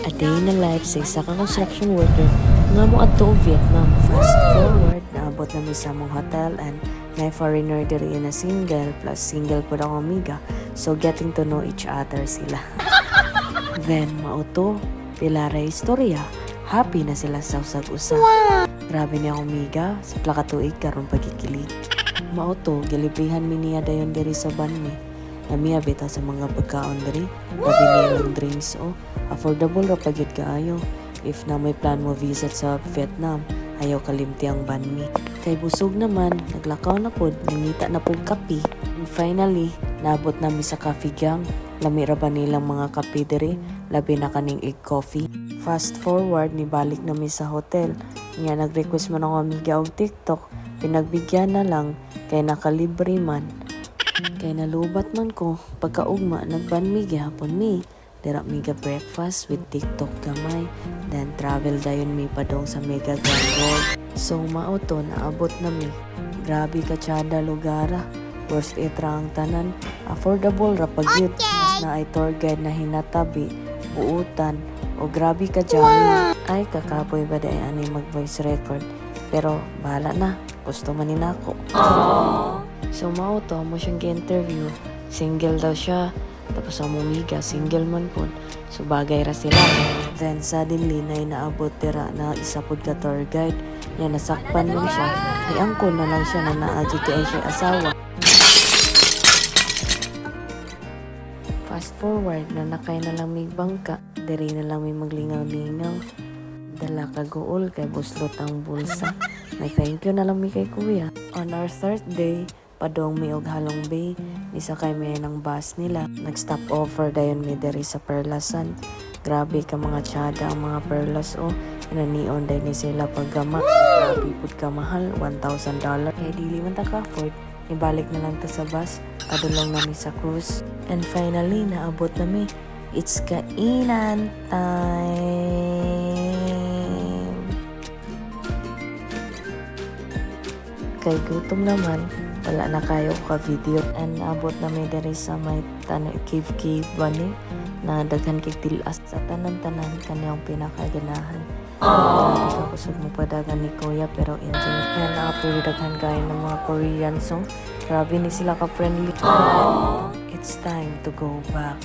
A day in the life sa isa ka construction worker nga mo adto og Vietnam. Fast forward, naabot na mi sa among hotel and may foreigner diri na single plus single po akong amiga. So getting to know each other sila. Then mauto, pilara istorya. Happy na sila sa usag-usa. Grabe niya akong amiga, sa plakatuig karon pagkikilig. Mauto, gilibrihan mi niya dayon diri sa banmi. Namiya bitaw sa mga pagkaon diri, labi nilang drinks affordable ra pagyud kaayo. If na may plan mo visit sa Vietnam, ayaw kalimti ang banmi. Kay busog naman, naglakaw na pod, nangita na pod kape. And finally, naabot nami sa coffee gang. Lami ra ba nilang mga kape diri, labi na kaning egg coffee. Fast forward, nibalik nami sa hotel. Nga nag-request man ako amiga og TikTok, pinagbigyan na lang kay nakalibre man. Kay nalubat man ko, pagkaugma nagbanmi gihapon mi. Dira miga breakfast with TikTok gamay. Then travel dayon mi padong sa Mega Grand World. So mauto naabot na mi. Grabe ka tsada lugara. Worth it ra ang tanan. Affordable ra pagyud. Mas na ay tour guide na hinatabi, buutan, o grabe ka jami. Ay kakapoy ba day ani mag voice record. Pero bahala na. Gusto man ni nako. So mauto mo siyang gi-interview. Single daw siya. Tapos ang mumiga, single man po. So bagay ra sila. Then suddenly na naabot tira na isa pod ka tour guide. Yan nasakpan lang siya. Iangkol na lang siya na naagi kay siya asawa. Fast forward na nakay na lang may bangka. Diri na lang may maglingaw-lingaw. Dala ka gool kay buslot ang bulsa. May thank you na lang mi kay kuya. On our third day, padong mi og Halong Bay, nisakay mi ng bus nila. Nag-stop over dayon mi diri sa Perlasan. Grabe ka mga tsada ang mga perlas inanion dayon ni sila paggama. Grabe pud ka mahal, $1,000. Kaya dili man ta ka-afford, ibalik na lang ta sa bus, padulong nami sa cruise. And finally, naabot nami. It's kainan time! Kay gutom naman, wala na kayo ka-video. And naabot na may diri sa may cave ba ni? Na daghan kay tilas sa tanan-tanan kaniyang pinakaganahan. Grabe ka kusog mo padagan ni Kuya pero enjoy. Yan na-upload daghan kayo ng mga Korean song. Grabe ni sila ka-friendly. It's time to go back.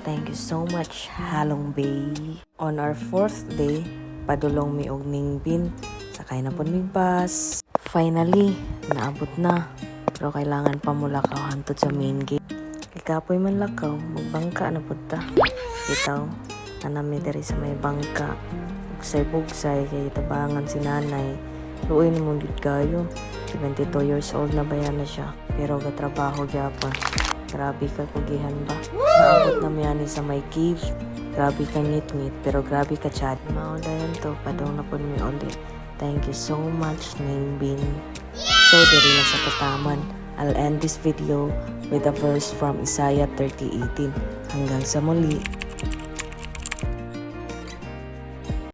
Thank you so much, Halong Bay. On our fourth day, padulong mi og Ningbin. Sakay na po mi bus. Finally, naabot na. Pero kailangan pa mula ka hantod sa main gate. Ikapoy man lakaw, magbangka na po ta. Bitaw, nanami diri sa may bangka. Bugsay-bugsay, kay tabangan si nanay. Luoy ni mong kayo. 72 years old na bayan na siya. Pero gatrabaho gyapon. Grabe ka kugihan ba? Naabot na miyani sa may cave. Grabe ka ngit-ngit, pero grabe ka chat. Maudayan to, padong na po mi ulit. Thank you so much, Ningbin. So, diri lang sa kataman. I'll end this video with a verse from Isaiah 30:18. Hanggang sa muli.